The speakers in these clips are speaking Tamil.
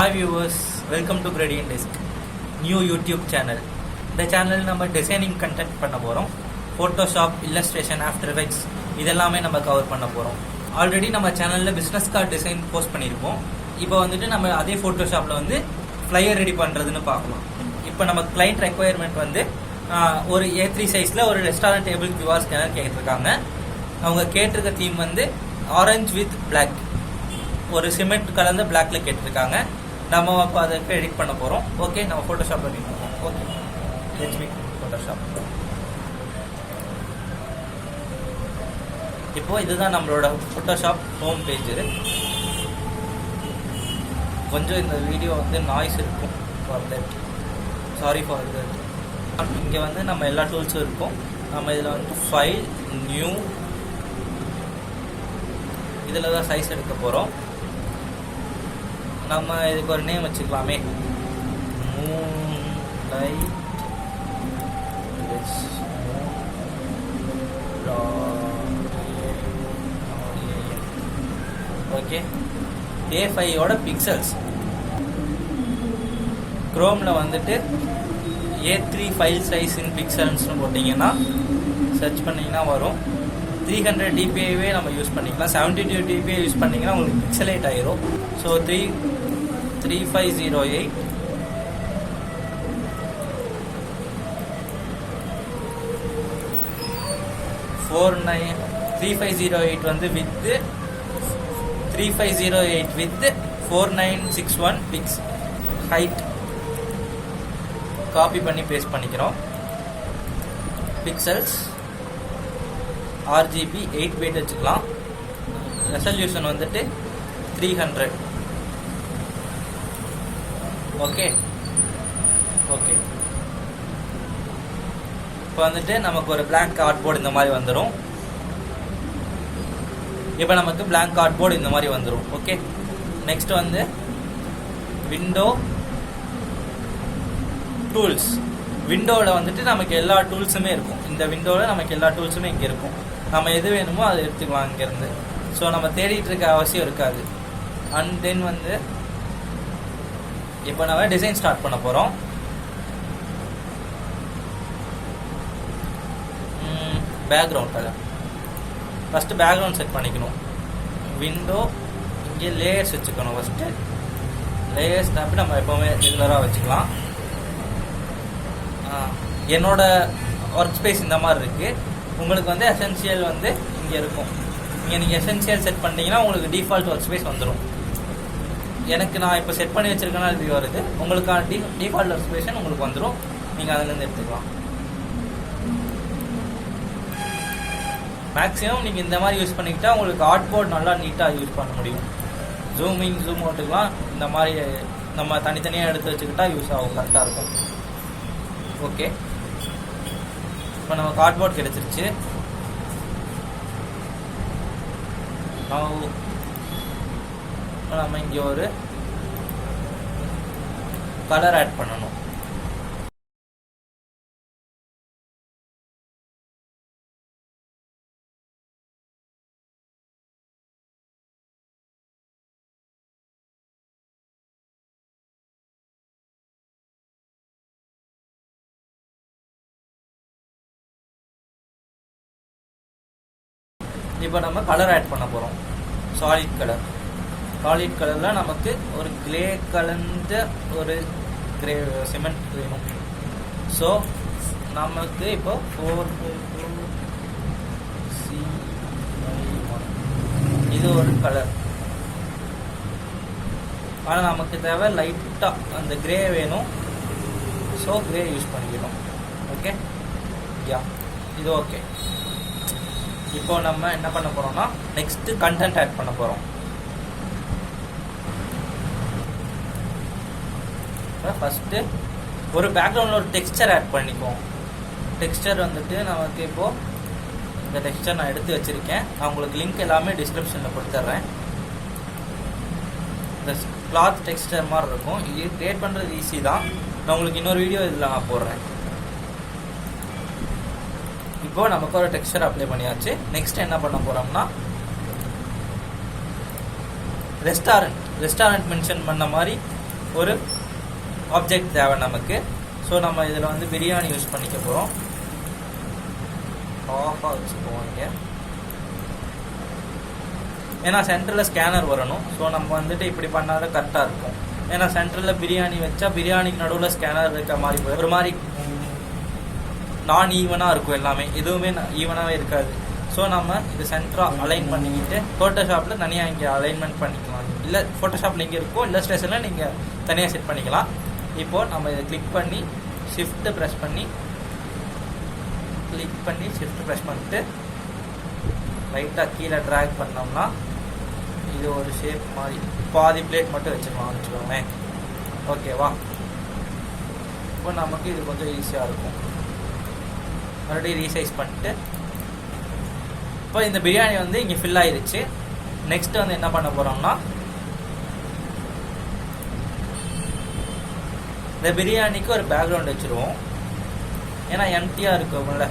Hi viewers, welcome to Gradient Desk, new YouTube channel. இந்த சேனல் நம்ம டிசைனிங் கண்டென்ட் பண்ண போகிறோம். ஃபோட்டோஷாப், இல்லஸ்ட்ரேஷன், ஆஃப்டர் எஃபெக்ட்ஸ் இதெல்லாமே நம்ம கவர் பண்ண போகிறோம். ஆல்ரெடி நம்ம சேனலில் பிஸ்னஸ் கார்டு டிசைன் போஸ்ட் பண்ணியிருப்போம். இப்போ வந்துட்டு நம்ம அதே ஃபோட்டோஷாப்பில் வந்து ஃப்ளையர் ரெடி பண்ணுறதுன்னு பார்க்கலாம். இப்போ நம்ம கிளைண்ட் ரெக்குயர்மெண்ட் வந்து ஒரு A3 சைஸில் ஒரு ரெஸ்டாரண்ட் டேபிள் QR ஸ்கேனர் கேட்டிருக்காங்க. அவங்க கேட்டிருக்க தீம் வந்து ஆரஞ்ச் வித் பிளாக், ஒரு சிமெண்ட் கலந்த பிளாக்ல கேட்டிருக்காங்க. நம்ம இப்போ அதுக்கு எடிட் பண்ண போகிறோம். ஓகே, நம்ம ஃபோட்டோஷாப் எடிட் பண்ணுவோம். Okay, let's make Photoshop. இப்போ இதுதான் நம்மளோட ஃபோட்டோஷாப் ஹோம் பேஜ். கொஞ்சம் இந்த வீடியோ வந்து நாய்ஸ் இருக்கும், for that sorry for that. இங்கே வந்து நம்ம எல்லா டூல்ஸும் இருக்கும். நம்ம இதில் வந்து ஃபைல், நியூ, இதில் தான் சைஸ் எடுக்க போகிறோம். நம்ம இதுக்கு ஒரு நேம் வச்சுக்கலாமே, ஓகே. A5 pixels. குரோமில் வந்துட்டு A3 ஃபைல் சைஸ் இன் பிக்சல்ஸ்னு போட்டிங்கன்னா சர்ச் பண்ணிங்கன்னா வரும். 300 dpi நம்ம யூஸ் பண்ணிக்கலாம். 72 dpi யூஸ் பண்ணிங்கன்னா உங்களுக்கு பிக்சலேட் ஆயிரும். ஸோ 3508 3508 வந்து width 3508 width 4961 pix height copy பண்ணி பேஸ்ட் பண்ணிக்கிறோம். பிக்சல்ஸ் RGB 8 bit வச்சுக்கலாம். ரெசல்யூஷன் வந்துட்டு 300. Okay okay. இப்போ வந்துட்டு நமக்கு ஒரு blank கார்ட்போர்டு இந்த மாதிரி வந்துடும். இப்போ நமக்கு blank கார்ட்போர்டு இந்த மாதிரி வந்துடும். ஓகே, நெக்ஸ்ட் வந்து விண்டோ டூல்ஸ். விண்டோவில் வந்துட்டு நமக்கு எல்லா டூல்ஸுமே இருக்கும். இந்த விண்டோவில் நமக்கு எல்லா டூல்ஸுமே இங்கே இருக்கும். நம்ம எது வேணுமோ அதை எடுத்துக்கலாம் இங்கேருந்து. ஸோ நம்ம தேடிட்டு இருக்க அவசியம் இருக்காது. அண்ட் தென் வந்து இப்போ நம்ம டிசைன் ஸ்டார்ட் பண்ண போகிறோம். Background colour first background set பண்ணிக்கணும். விண்டோ இங்கே லேயர்ஸ் வச்சுக்கணும். ஃபஸ்ட்டு லேயர்ஸ் தான் நம்ம எப்போவுமே ரெகுலராக வச்சுக்கலாம். என்னோட ஒர்க் ஸ்பேஸ் இந்த மாதிரி இருக்குது. உங்களுக்கு வந்து எசென்சியல் வந்து இங்கே இருக்கும். நீங்கள் எசென்சியல் செட் பண்ணிட்டீங்கன்னா உங்களுக்கு டிஃபால்ட் ஒர்க் ஸ்பேஸ் வந்துடும். எனக்கு நான் இப்போ செட் பண்ணி வச்சுருக்கேன்னா இது வருது. உங்களுக்கான டிஃபால்ட் ஒர்க் ஸ்பேஸ் உங்களுக்கு வந்துடும். நீங்கள் அதுலேருந்து எடுத்துக்கலாம். மேக்ஸிமம் நீங்கள் இந்த மாதிரி யூஸ் பண்ணிக்கிட்டால் உங்களுக்கு ஆர்ட்போர்ட் நல்லா நீட்டாக யூஸ் பண்ண முடியும். ஜூமிங், ஜூம் அவுட்டுக்கெலாம் இந்த மாதிரி நம்ம தனித்தனியாக எடுத்து வச்சுக்கிட்டா யூஸ் ஆகும், கரெக்டாக இருக்கும். ஓகே, இப்போ நம்ம கார்ட்போர்ட் கிடைச்சிருச்சு. நம்ம இங்கே ஒரு கலர் ஆட் பண்ணணும். இப்போ நம்ம கலர் ஆட் பண்ண போகிறோம். Solid colour. சாலிட் கலரில் நமக்கு ஒரு கிரே கலந்த ஒரு கிரே சிமெண்ட் வேணும். ஸோ நமக்கு இப்போ 4C1 இது ஒரு கலர். ஆனால் நமக்கு தேவை லைட்டாக அந்த கிரே வேணும். ஸோ கிரே யூஸ் பண்ணிக்கணும். ஓகே, யா, இது ஓகே. இப்போ நம்ம என்ன பண்ண போறோம்னா நெக்ஸ்ட் கண்டென்ட் ஆட் பண்ண போறோம். ஃபர்ஸ்ட் ஒரு பேக்ரவுண்ட்ல ஒரு டெக்ஸ்சர் ஆட் பண்ணிக்குவோம். டெக்ஸ்சர் வந்துட்டு நமக்கு இப்போ இந்த டெக்ஸ்சர் நான் எடுத்து வச்சிருக்கேன். நான் உங்களுக்கு லிங்க் எல்லாமே டிஸ்கிரிப்ஷன்ல கொடுத்துட்றேன். இந்த கிளாத் டெக்ஸ்சர் மாதிரி இருக்கும். இது கிரியேட் பண்றது ஈஸி தான். நான் உங்களுக்கு இன்னொரு வீடியோ இதில் நான் போடுறேன். இப்போ நமக்கு ஒரு டெக்ஸ்சர் அப்ளை பண்ணியாச்சு. நெக்ஸ்ட் என்ன பண்ண போறோம்னா ரெஸ்டாரண்ட் மென்ஷன் பண்ண மாதிரி ஒரு ஆப்ஜெக்ட் தேவை நமக்கு. ஸோ நம்ம இதில் வந்து பிரியாணி யூஸ் பண்ணிக்க போகிறோம். ஆஃபாக வச்சுக்குவோம் இங்கே, ஏன்னா சென்டரில் ஸ்கேனர் வரணும். ஸோ நம்ம வந்துட்டு இப்படி பண்ணாதான் கரெக்டாக இருக்கும். ஏன்னா சென்டரில் பிரியாணி வச்சா பிரியாணிக்கு நடுவில் ஸ்கேனர் இருக்க மாதிரி போய் ஒரு மாதிரி நான் ஈவனாக இருக்கும், எல்லாமே எதுவுமே ஈவனாகவே இருக்காது. ஸோ நம்ம இது சென்டராக அலைன் பண்ணிக்கிட்டு ஃபோட்டோஷாப்பில் தனியாக இங்கே அலைன்மெண்ட் பண்ணிக்கலாம். இல்லை ஃபோட்டோஷாப்பில் இங்கே இருக்கும், இல்லஸ்ட்ரேஷனில் நீங்கள் தனியாக செட் பண்ணிக்கலாம். இப்போது நம்ம இதை கிளிக் பண்ணி ஷிஃப்ட்டு ப்ரெஸ் பண்ணிட்டு லைட்டாக கீழே ட்ராக் பண்ணோம்னா இது ஒரு ஷேப் மாதிரி பாதி பிளேட் மட்டும் வச்சுக்கோங்களேன். ஓகேவா? இப்போ நமக்கு இது கொஞ்சம் ஈஸியாக இருக்கும். மறுபடியும் ரீசைஸ் பண்ணிட்டு இப்போ இந்த பிரியாணி வந்து இங்கே ஃபில் ஆயிருச்சு. நெக்ஸ்ட் வந்து என்ன பண்ண போகிறோம்னா இந்த பிரியாணிக்கு ஒரு பேக்ரவுண்ட் வச்சுருவோம். ஏன்னா எம்டியாக இருக்கும்ல.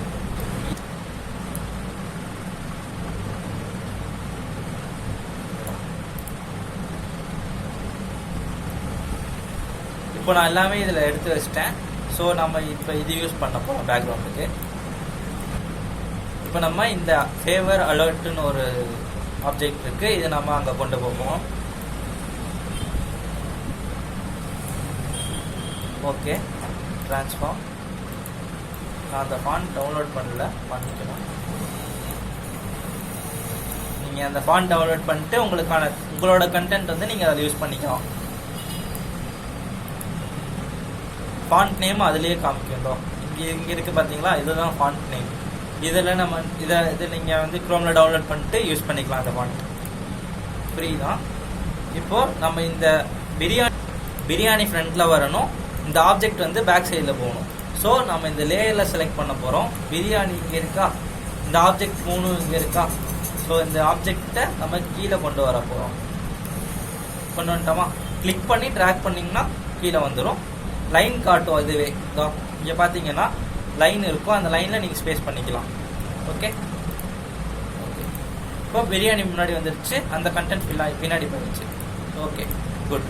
இப்போ நான் எல்லாமே இதில் எடுத்து வச்சிட்டேன். ஸோ நம்ம இப்போ இது யூஸ் பண்ண போகிறோம் பேக்ரவுண்டுக்கு. இப்போ நம்ம இந்த ஃபேவர் அலர்ட்னு ஒரு ஆப்ஜெக்ட் இருக்குது, இது நம்ம அங்கே கொண்டு போவோம். Okay, transform. நான் அந்த ஃபாண்ட் டவுன்லோட் பண்ணிக்கணும். நீங்கள் அந்த ஃபாண்ட் டவுன்லோட் பண்ணிட்டு உங்களோட கண்டென்ட் வந்து நீங்கள் அதை யூஸ் பண்ணிக்கலாம். ஃபாண்ட் நேம் அதுலேயே காமிக்கணும். இங்கே இருக்குது பார்த்தீங்களா, இதுதான் ஃபாண்ட் நேம். இதில் நம்ம இதை நீங்கள் வந்து குரோமில் டவுன்லோட் பண்ணிட்டு யூஸ் பண்ணிக்கலாம். அந்த ஃபாண்ட் ஃப்ரீ தான். இப்போது நம்ம இந்த பிரியாணி ஃப்ரண்ட்டில் வரணும். இந்த ஆப்ஜெக்ட் வந்து பேக் சைடில் போகணும். ஸோ நம்ம இந்த லேயரில் செலக்ட் பண்ண போகிறோம். பிரியாணி இங்கே இருக்கா, இந்த ஆப்ஜெக்ட் 3 இங்கே இருக்கா. ஸோ இந்த ஆப்ஜெக்டை நம்ம கீழே கொண்டு வர போகிறோம். கொண்டு வந்துட்டோமா? கிளிக் பண்ணி ட்ராக் பண்ணிங்கன்னா கீழே வந்துடும். லைன் காட்டும். இதுவே இங்கே பார்த்தீங்கன்னா லைன் இருக்கும், அந்த லைனில் நீங்கள் ஸ்பேஸ் பண்ணிக்கலாம். ஓகே, இப்போ பிரியாணி முன்னாடி வந்துருச்சு, அந்த கண்டென்ட் பின்னாடி போயிடுச்சு. Okay, good.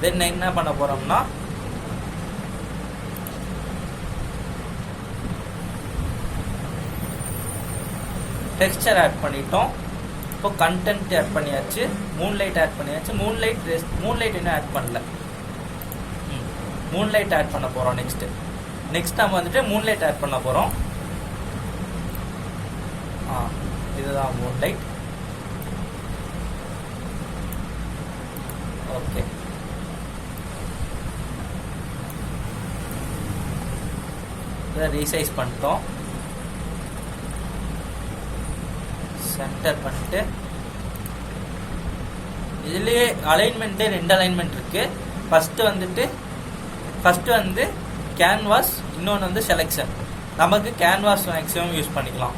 தென் என்ன பண்ண போகிறோம்னா டெக்ஸ்சர் ஆட் பண்ணிட்டோம். இப்போ கண்டென்ட் ஆட் பண்ணியாச்சு, மூன்லைட் ஆட் பண்ணியாச்சு. மூன்லைட் இன்னும் ஆட் பண்ணல. மூன்லைட் ஆட் பண்ண போகிறோம். நெக்ஸ்ட் நம்ம வந்துட்டு மூன்லைட் ஆட் பண்ண போகிறோம். இதுதான் மூன்லைட். ஓகே, இதை ரீசைஸ் பண்ணிட்டோம். சென்டர் பண்ணிட்டு இதுலேயே அலைன்மெண்ட்டே 2 அலைன்மெண்ட் இருக்கு. ஃபர்ஸ்ட் வந்து கேன்வாஸ், இன்னொன்று வந்து செலெக்ஷன். நமக்கு கேன்வாஸ் மேக்ஸிமம் யூஸ் பண்ணிக்கலாம்.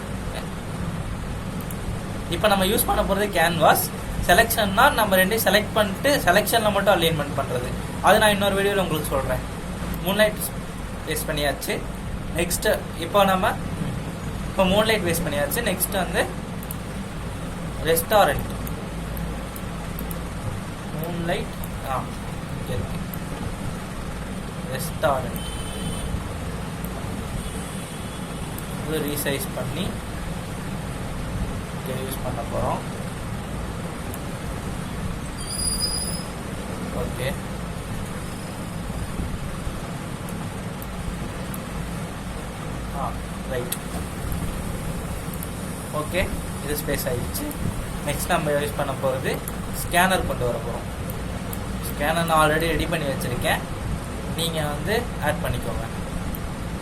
இப்போ நம்ம யூஸ் பண்ண போகிறது கேன்வாஸ். செலெக்ஷன்னா நம்ம ரெண்டையும் செலக்ட் பண்ணிட்டு செலெக்ஷனில் மட்டும் அலைன்மெண்ட் பண்ணுறது. அது நான் இன்னொரு வீடியோவில் உங்களுக்கு சொல்கிறேன். மூன்லைட் வேஸ்ட் பண்ணியாச்சு. நெக்ஸ்ட்டு இப்போ மூன்லைட் வேஸ்ட் பண்ணியாச்சு. நெக்ஸ்ட் வந்து ரெஸ்டாரண்ட். மூன்லைட் இங்கே இருக்கு. ரெஸ்டாரண்ட் இது ரீசைஸ் பண்ணி இங்கே யூஸ் பண்ண போகிறோம். Okay, right. ஓகே, இது ஸ்பேஸ் ஆகிடுச்சு. நெக்ஸ்ட் நம்ம யூஸ் பண்ண போகிறது ஸ்கேனர் கொண்டு வர போகிறோம். ஸ்கேனர் நான் ஆல்ரெடி ரெடி பண்ணி வச்சுருக்கேன். நீங்கள் வந்து ஆட் பண்ணிக்கோங்க.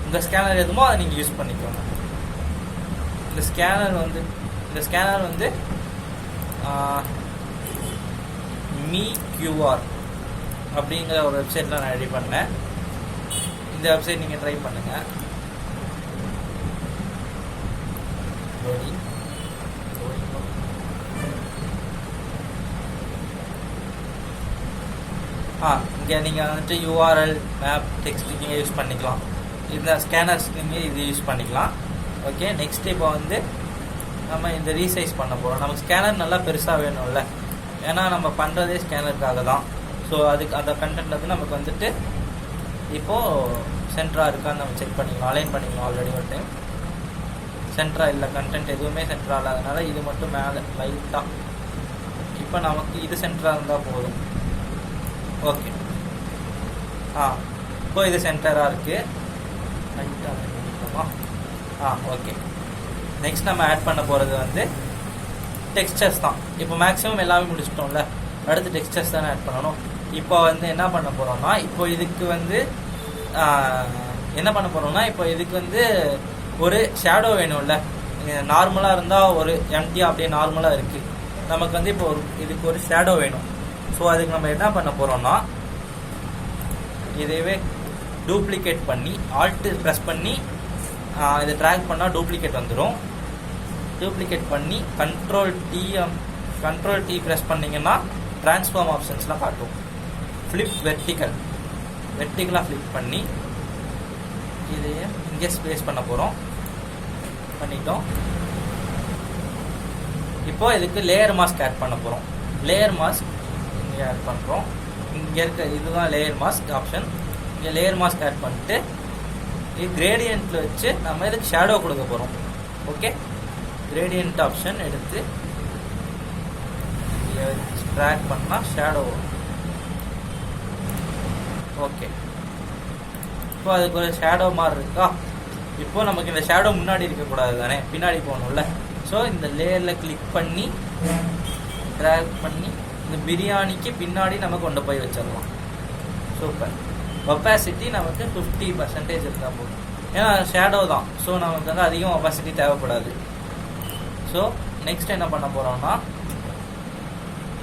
உங்கள் ஸ்கேனர் எதுமோ அதை நீங்கள் யூஸ் பண்ணிக்கோங்க. இந்த ஸ்கேனர் வந்து மீ கியூஆர் அப்படிங்கிற ஒரு வெப்சைட்டில் நான் ரெடி பண்ணேன். இந்த வெப்சைட் நீங்கள் ட்ரை பண்ணுங்கள். இங்கே நீங்கள் வந்துட்டு யூஆர்எல் மேப் டெக்ஸ்ட் நீங்கள் யூஸ் பண்ணிக்கலாம். இந்த ஸ்கேனர்ஸ் நீங்கள் இது யூஸ் பண்ணிக்கலாம். ஓகே, நெக்ஸ்ட் இப்போ வந்து நம்ம இந்த ரீசைஸ் பண்ண போகிறோம். நமக்கு ஸ்கேனர் நல்லா பெருசாக வேணும்ல, ஏன்னா நம்ம பண்ணுறதே ஸ்கேனருக்காக தான். ஸோ அதுக்கு அந்த கண்டென்ட் வந்து நமக்கு வந்துட்டு இப்போது சென்டராக இருக்கான்னு நம்ம செக் பண்ணிக்கலாம், அலைன் பண்ணிக்கலாம். ஆல்ரெடி ஒரு டைம் சென்டராக இல்லை, கண்டென்ட் எதுவுமே சென்டராக இல்லாதனால இது மட்டும் மேலே லைட்டாக. இப்போ நமக்கு இது சென்டராக இருந்தால் போதும். ஓகே, இப்போ இது சென்டராக இருக்குது. லைட்டாக பண்ணிக்கலாமா? ஓகே. நெக்ஸ்ட் நம்ம ஆட் பண்ண போகிறது வந்து டெக்ஸ்டர்ஸ் தான். இப்போ மேக்ஸிமம் எல்லாமே முடிச்சிட்டோம்ல, அடுத்து டெக்ஸ்டர்ஸ் தானே ஆட் பண்ணணும். இப்போ வந்து என்ன பண்ண போகிறோம்னா, இப்போ இதுக்கு வந்து இப்போ இதுக்கு வந்து ஒரு ஷேடோ வேணும்ல. நார்மலாக இருந்தால் ஒரு எம்டியாக அப்படியே நார்மலாக இருக்குது. நமக்கு வந்து இப்போ இதுக்கு ஒரு ஷேடோ வேணும். ஸோ அதுக்கு நம்ம என்ன பண்ண போகிறோம்னா, இதையவே டூப்ளிகேட் பண்ணி ஆல்ட் ப்ரெஸ் பண்ணி இதை ட்ராக் பண்ணால் டூப்ளிகேட் வந்துடும். டூப்ளிகேட் பண்ணி கண்ட்ரோல் டி ப்ரெஸ் பண்ணிங்கன்னா ட்ரான்ஸ்ஃபார்ம் ஆப்ஷன்ஸ்லாம் காட்டும். ஃப்ளிப் வெர்டிக்கலாக ஃப்ளிப் பண்ணி இதையே இங்கே ஸ்பேஸ் பண்ண போகிறோம். பண்ணிட்டோம். இப்போ இதுக்கு லேயர் மாஸ்க் ஆட் பண்ண போகிறோம். லேயர் மாஸ்க் இங்கே ஆட் பண்ணுறோம். இங்கே இருக்க இதுதான் லேயர் மாஸ்க் ஆப்ஷன். இங்கே லேயர் மாஸ்க் ஆட் பண்ணிட்டு இது கிரேடியன்ட்டில் வச்சு நம்ம இதுக்கு ஷேடோ கொடுக்க போகிறோம். ஓகே, கிரேடியன்ட் ஆப்ஷன் எடுத்து ட்ராக் பண்ணால் ஷேடோ வரும். ஓகே, இப்போ அதுக்கு ஒரு ஷேடோ மாதிரி இருக்கா. இப்போ நமக்கு இந்த ஷேடோ முன்னாடி இருக்கக்கூடாது தானே, பின்னாடி போகணும்ல. ஸோ இந்த லேயரில் கிளிக் பண்ணி ட்ராக் பண்ணி இந்த பிரியாணிக்கு பின்னாடி நம்ம கொண்டு போய் வச்சிடலாம். சூப்பர். ஒப்பாசிட்டி நமக்கு 50% இருந்தால் போதும். ஏன்னா ஷேடோ தான், ஸோ நமக்கு வந்து அதிகம் ஒப்பாசிட்டி தேவைப்படாது. ஸோ நெக்ஸ்ட் என்ன பண்ண போகிறோம்னா,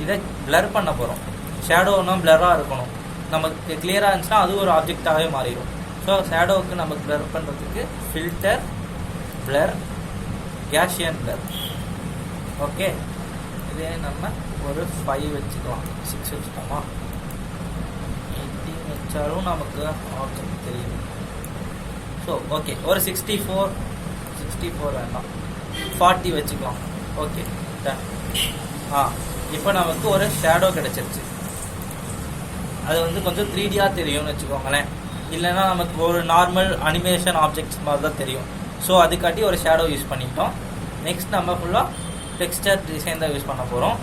இதை பிளர் பண்ண போகிறோம். ஷேடோனா பிளராக இருக்கணும். நமக்கு கிளியராக இருந்துச்சுன்னா அது ஒரு ஆப்ஜெக்டாகவே மாறிடும். ஸோ ஷேடோவுக்கு நம்ம பிளர் பண்ணுறதுக்கு filter, blur, casein blur. Okay, இதே நம்ம ஒரு 5 வச்சுக்கலாம். 6 வச்சுக்கோமா? 18 வச்சாலும் நமக்கு ஆப்ஜெக்ட் தெரியும். ஸோ ஓகே, ஒரு 64 வேண்டாம், 40 வச்சுக்கலாம். Okay, done. இப்போ நமக்கு ஒரு ஷேடோ கிடச்சிருச்சு. அது வந்து கொஞ்சம் 3Dயாக தெரியும்னு வச்சுக்கோங்களேன். இல்லைன்னா நமக்கு ஒரு நார்மல் அனிமேஷன் ஆப்ஜெக்ட்ஸ் மாதிரி தான் தெரியும். ஸோ அதுக்காட்டி ஒரு ஷேடோ யூஸ் பண்ணிட்டோம். நெக்ஸ்ட் நம்ம ஃபுல்லாக டெக்ஸ்டர் டிசைன் தான் யூஸ் பண்ண போகிறோம்.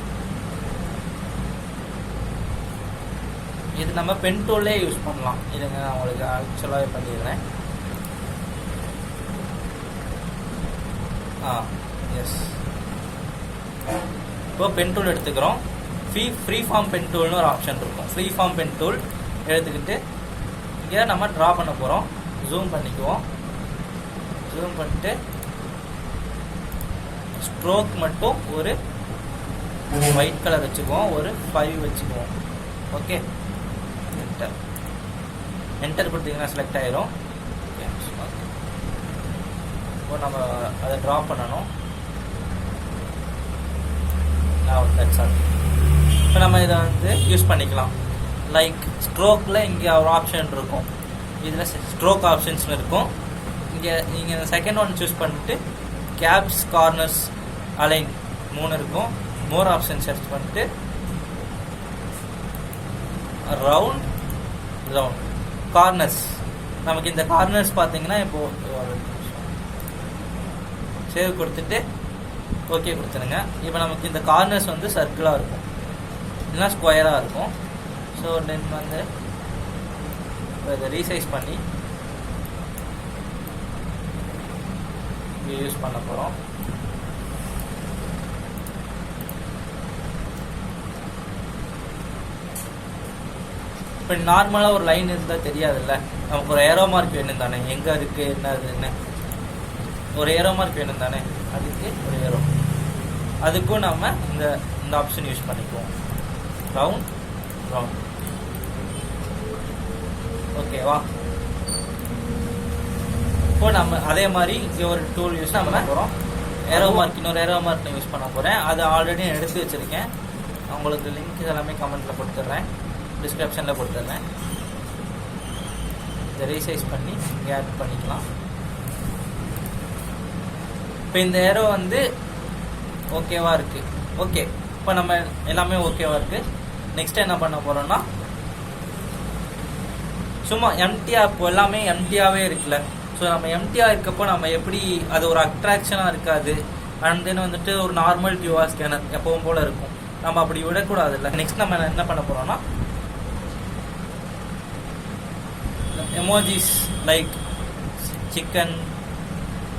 இது நம்ம பென் டூல்லே யூஸ் பண்ணலாம். இதுங்க நான் உங்களுக்கு ஆக்சுவலாகவே பண்ணிடுறேன். எஸ், இப்போ பென் டூல் எடுத்துக்கிறோம். ஃப்ரீ ஃபார்ம் பென் டூல்னு ஒரு ஆப்ஷன் இருக்கும். ஃப்ரீ ஃபார்ம் பென் டூல் எடுத்துக்கிட்டு இங்கே நம்ம ட்ரா பண்ண போகிறோம். ஜூம் பண்ணிக்குவோம். ஜூம் பண்ணிட்டு ஸ்ட்ரோக் மட்டும் ஒரு ஒயிட் கலர் வச்சுக்குவோம், ஒரு 5 வச்சுக்குவோம். ஓகே, என்டர் கொடுத்தீங்கன்னா செலக்ட் ஆயிரும். இப்போ நம்ம அதை ட்ரா பண்ணணும். இப்போ நம்ம இதை வந்து யூஸ் பண்ணிக்கலாம். லைக் ஸ்ட்ரோக்கில் இங்கே ஒரு ஆப்ஷன் இருக்கும். இதில் ஸ்ட்ரோக் ஆப்ஷன்ஸ் இருக்கும். இங்கே நீங்கள் இந்த செகண்ட் ஒன் சூஸ் பண்ணிட்டு கேப்ஸ், கார்னர்ஸ், அலைன் 3 இருக்கும். மோர் ஆப்ஷன் சர்ச் பண்ணிட்டு ரவுண்ட், கார்னர்ஸ். நமக்கு இந்த கார்னர்ஸ் பார்த்தீங்கன்னா இப்போது சேவ் கொடுத்துட்டு ஓகே கொடுத்துருங்க. இப்போ நமக்கு இந்த கார்னர்ஸ் வந்து சர்க்கிளாக இருக்கும், இல்லைனா ஸ்கொயராக இருக்கும். ஸோ தென் வந்து இதை ரீசைஸ் பண்ணி யூஸ் பண்ண போகிறோம். இப்போ நார்மலாக ஒரு லைன் இருந்தால் தெரியாதுல்ல, நமக்கு ஒரு ஏரோ மார்க் வேணும் தானே, எங்கே இருக்குது என்ன அதுன்னு ஒரு ஏரோ மார்க் வேணும் தானே, அதுக்கு ஒரு ஏரோ. அதுக்கும் நம்ம இந்த ஆப்ஷன் யூஸ் பண்ணிக்குவோம். ரவுண்ட். ஓகேவா? இப்போ நம்ம அதே மாதிரி இங்கே ஒரு டூல் யூஸ் பண்ண போகிறோம். ஏரோ மார்க், இன்னொரு ஏரோ மார்க் யூஸ் பண்ண போகிறேன். அது ஆல்ரெடி எடுத்து வச்சுருக்கேன். உங்களுக்கு லிங்க் எல்லாமே கமெண்ட்டில் கொடுத்துட்றேன், டிஸ்கிரிப்ஷனில் கொடுத்துட்றேன். இதை ரீசைஸ் பண்ணி இங்கே ஆட் பண்ணிக்கலாம். இப்போ இந்த ஏரோ வந்து ஓகேவா இருக்குது. ஓகே, இப்போ நம்ம எல்லாமே ஓகேவா இருக்குது. நெக்ஸ்ட் என்ன பண்ண போகிறோம்னா சும்மா எம்டியாக இப்போ எல்லாமே எம்டியாகவே இருக்குல்ல. ஸோ நம்ம எம்டியாக இருக்கப்போ நம்ம எப்படி அது ஒரு அட்ராக்ஷனாக இருக்காது. அண்ட் தென் வந்துட்டு ஒரு நார்மல் கியூஆர் ஸ்கேனர் எப்பவும் போல் இருக்கும். நம்ம அப்படி விடக்கூடாது இல்லை. நெக்ஸ்ட் நம்ம என்ன பண்ண போகிறோம்னா எமோஜிஸ் லைக் சிக்கன்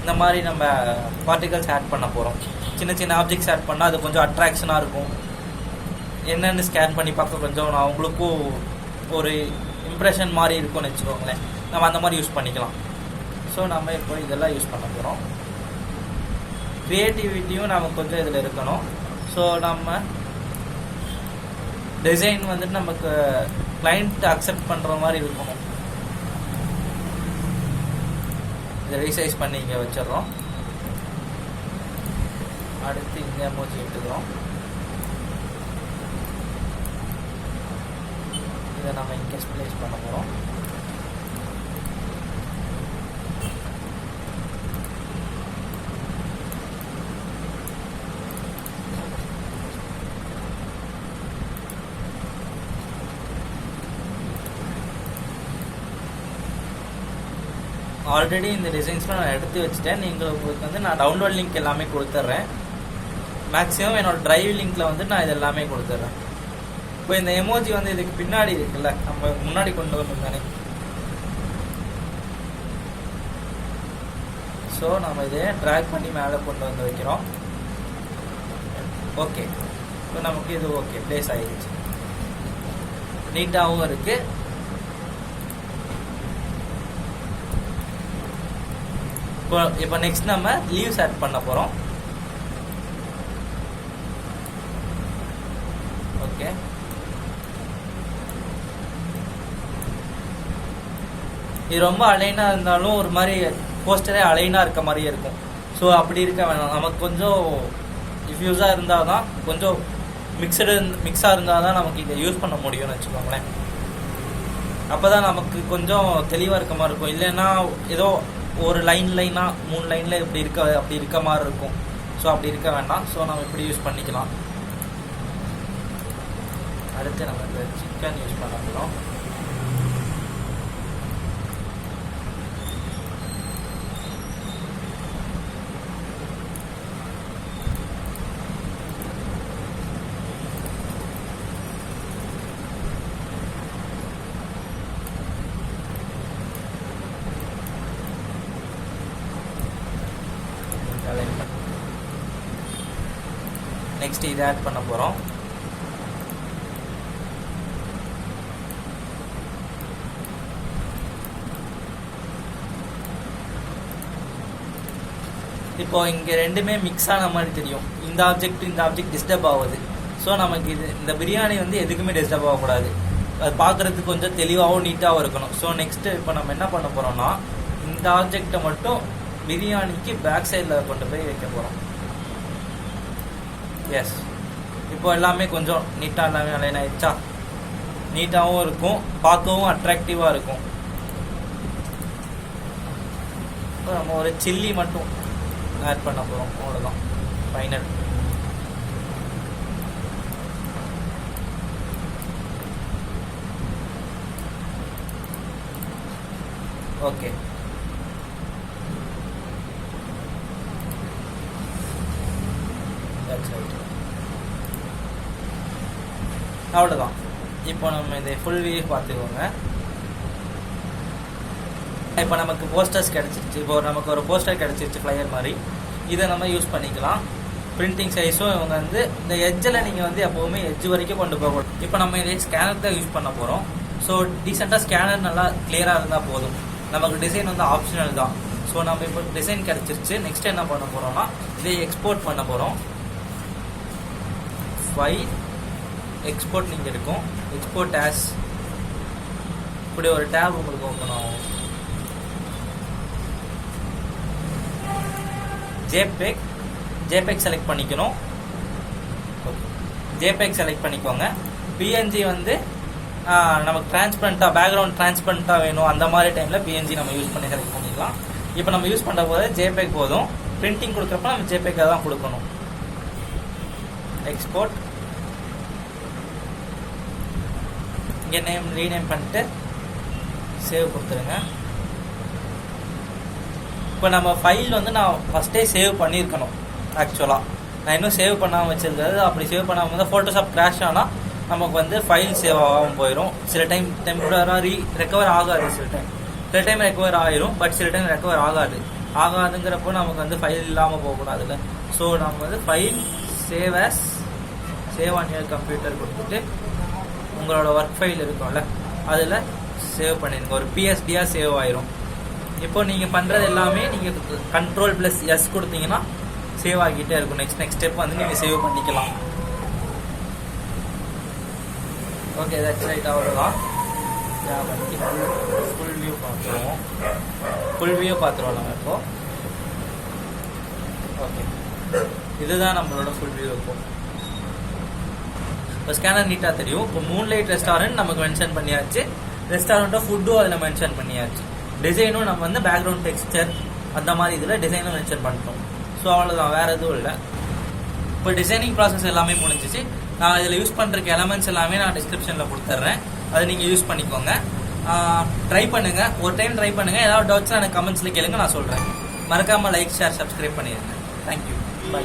இந்த மாதிரி நம்ம பார்ட்டிகல்ஸ் ஆட் பண்ண போகிறோம். சின்ன சின்ன ஆப்ஜெக்ட்ஸ் ஆட் பண்ணால் அது கொஞ்சம் அட்ராக்ஷனாக இருக்கும். என்னென்னு ஸ்கேன் பண்ணி பார்க்க கொஞ்சம் அவங்களுக்கும் ஒரு இம்ப்ரெஷன் மாதிரி இருக்கும்னு வச்சுக்கோங்களேன். நம்ம அந்த மாதிரி யூஸ் பண்ணிக்கலாம். ஸோ நம்ம இப்போ இதெல்லாம் யூஸ் பண்ண போகிறோம். க்ரியேட்டிவிட்டியும் நமக்கு கொஞ்சம் இதில் இருக்கணும். ஸோ நம்ம டிசைன் வந்துட்டு நமக்கு கிளைண்ட் அக்செப்ட் பண்ணுற மாதிரி இருக்கணும். இதை ரீசைஸ் பண்ணி இங்கே வச்சிடறோம். அடுத்து இங்கே எமோஜி எடுத்துக்கிறோம். இதை நம்ம இங்கே ஸ்ப்ளேஸ் பண்ண போகிறோம். ஆல்ரெடி இந்த டிசைன்ஸ்லாம் நான் எடுத்து வச்சுட்டேன். நீங்கள் உங்களுக்கு வந்து நான் டவுன்லோட் லிங்க் எல்லாமே கொடுத்துட்றேன். மேக்ஸிமம் என்னோட டிரைவ் லிங்க்கில் வந்து நான் இது எல்லாமே கொடுத்துட்றேன். இப்போ இந்த எமோஜி வந்து இதுக்கு பின்னாடி இருக்குல்ல, நம்ம முன்னாடி கொண்டு வரணும் தானே. ஸோ நம்ம இதை ட்ராக் பண்ணி மேலே கொண்டு வந்து வைக்கிறோம். ஓகே, இப்போ நமக்கு இது ஓகே ப்ளேஸ் ஆகிடுச்சு. நீட்டாகவும் இருக்குது. இப்போ நெக்ஸ்ட் நம்ம லீவ்ஸ் ஆட் பண்ண போகிறோம். ஓகே, இது ரொம்ப அலைனாக இருந்தாலும் ஒரு மாதிரி போஸ்டரே அலைனாக இருக்க மாதிரியே இருக்கும். ஸோ அப்படி இருக்க வேணாம். நமக்கு கொஞ்சம் டிஃப்யூஸாக இருந்தால் தான், கொஞ்சம் மிக்ஸாக இருந்தால் தான் நமக்கு இதை யூஸ் பண்ண முடியும்னு வச்சுக்கோங்களேன். அப்போ தான் நமக்கு கொஞ்சம் தெளிவாக இருக்க மாதிரி இருக்கும். இல்லைன்னா ஏதோ ஒரு லைனாக 3 லைனில் அப்படி இருக்க மாதிரி இருக்கும். ஸோ அப்படி இருக்க வேண்டாம். ஸோ நம்ம இப்படி யூஸ் பண்ணிக்கலாம். அடுத்து நம்ம இந்த சிக்கன் யூஸ் பண்ண போகிறோம். நெக்ஸ்ட் இதை ஆட் பண்ண போகிறோம். இப்போ இங்கே ரெண்டுமே மிக்ஸ் ஆன மாதிரி தெரியும். இந்த ஆப்ஜெக்ட் டிஸ்டர்ப் ஆகுது. ஸோ நமக்கு இந்த பிரியாணி வந்து எதுக்குமே டிஸ்டர்ப் ஆகக்கூடாது. அது பார்க்குறதுக்கு கொஞ்சம் தெளிவாகவும் நீட்டாகவும் இருக்கணும். ஸோ நெக்ஸ்ட்டு இப்போ நம்ம என்ன பண்ண போகிறோம்னா இந்த ஆப்ஜெக்டை மட்டும் பிரியாணிக்கு பேக் சைடில் கொண்டு போய் வைக்க போகிறோம். எஸ், இப்போ எல்லாமே கொஞ்சம் நீட்டாக எல்லாமே அலைன் ஆயிடுச்சா. நீட்டாகவும் இருக்கும், பார்க்கவும் அட்ராக்டிவாக இருக்கும். இப்போ நம்ம ஒரு சில்லி மட்டும் ஆட் பண்ண போகிறோம். அவ்வளோதான் ஃபைனல். ஓகே, அவ்வளோதான். இப்போ நம்ம இதை ஃபுல் வியூ பார்த்துக்கோங்க. இப்போ நமக்கு போஸ்டர்ஸ் கிடச்சிருச்சு. இப்போ நமக்கு ஒரு போஸ்டர் கிடச்சிருச்சு ஃப்ளையர் மாதிரி. இதை நம்ம யூஸ் பண்ணிக்கலாம். பிரிண்டிங் சைஸும் இவங்க வந்து இந்த எட்ஜில் நீங்கள் வந்து எப்போவுமே எட்ஜ் வரைக்கும் கொண்டு போகணும். இப்போ நம்ம இதை ஸ்கேனர் தான் யூஸ் பண்ண போகிறோம். ஸோ டீசெண்டாக ஸ்கேனர் நல்லா கிளியராக இருந்தால் போதும். நமக்கு டிசைன் வந்து ஆப்ஷனல் தான். ஸோ நம்ம இப்போ டிசைன் கிடச்சிருச்சு. நெக்ஸ்ட் என்ன பண்ண போகிறோம்னா இதை எக்ஸ்போர்ட் பண்ண போகிறோம். ஃபைல் எக்ஸ்போர்ட் நீங்கள் இருக்கும். எக்ஸ்போர்ட் ஆஸ் இப்படி ஒரு டேப் உங்களுக்கு ஓப்பன் ஆகும். ஜேபெக் செலக்ட் பண்ணிக்கணும். ஜேபெக் செலக்ட் பண்ணிக்கோங்க. பிஎன்ஜி வந்து நமக்கு டிரான்ஸ்பரண்ட்டாக பேக்ரவுண்ட் டிரான்ஸ்பரண்ட்டாக வேணும். அந்த மாதிரி டைமில் பிஎன்ஜி நம்ம யூஸ் பண்ணி செலக்ட் பண்ணிக்கலாம். இப்போ நம்ம யூஸ் பண்ணுற போது ஜேபெக் போதும். பிரிண்டிங் கொடுக்குறப்ப நம்ம ஜேபெக்காக தான் கொடுக்கணும். எக்ஸ்போர்ட் இங்கே ரீநேம் பண்ணிட்டு சேவ் கொடுத்துருங்க. இப்போ நம்ம ஃபைல் வந்து நான் ஃபஸ்ட்டே சேவ் பண்ணியிருக்கணும். ஆக்சுவலாக நான் இன்னும் சேவ் பண்ணாமல் வச்சுருக்காது. அப்படி சேவ் பண்ணாமல் இருந்தால் ஃபோட்டோஷாப் கிராஷ் ஆனால் நமக்கு வந்து ஃபைல் சேவ் ஆகாமல் போயிடும். சில டைம் டெம்பரரி ரெக்கவர் ஆகாது, சில டைம் ரெக்கவர் ஆகிரும், பட் சில டைம் ரெக்கவர் ஆகாதுங்கிறப்போ நமக்கு வந்து ஃபைல் இல்லாமல் போகக்கூடாதுல்ல. ஸோ நம்ம வந்து file save on your computer கொடுத்துட்டு உங்களோட ஒர்க் ஃபைல் இருக்கும்ல அதில் சேவ் பண்ணிடுங்க. ஒரு பிஎஸ்டியாக சேவ் ஆயிரும். இப்போ நீங்கள் பண்ணுறது எல்லாமே நீங்கள் Ctrl+S கொடுத்தீங்கன்னா சேவ் ஆகிட்டே இருக்கும். நெக்ஸ்ட் ஸ்டெப் வந்து நீங்கள் சேவ் பண்ணிக்கலாம். Okay, that's right. அவ்வளோதான். ஃபுல் வியூ பார்த்துருவோம் நம்ம இப்போ. ஓகே, இதுதான் நம்மளோட ஃபுல் வியூ. இப்போ ஸ்கேனர் நீட்டாக தெரியும். இப்போ மூன்லைட் ரெஸ்டாரண்ட் நமக்கு மென்ஷன் பண்ணியாச்சு. ரெஸ்டாரண்ட்டோ ஃபுட்டும் அதில் மென்ஷன் பண்ணியாச்சு. டிசைனும் நம்ம வந்து பேக்ரவுண்ட் டெக்ஸ்டர் அந்த மாதிரி இதில் டிசைனும் மென்ஷன் பண்ணிட்டோம். ஸோ அவ்வளோதான், வேறு எதுவும் இல்லை. இப்போ டிசைனிங் ப்ராசஸ் எல்லாமே முடிஞ்சிச்சு. நான் இதில் யூஸ் பண்ணுறக்கு எலமெண்ட்ஸ் எல்லாமே நான் டிஸ்கிரிப்ஷனில் கொடுத்துட்றேன். அதை நீங்கள் யூஸ் பண்ணிக்கோங்க. ட்ரை பண்ணுங்கள், ஒரு டைம் ட்ரை பண்ணுங்கள். ஏதாவது டவுட்ஸ்னால் எனக்கு கமெண்ட்ஸில் கேளுங்க, நான் சொல்கிறேன். மறக்காமல் லைக், ஷேர், சப்ஸ்கிரைப் பண்ணிடுங்க. Thank you, by.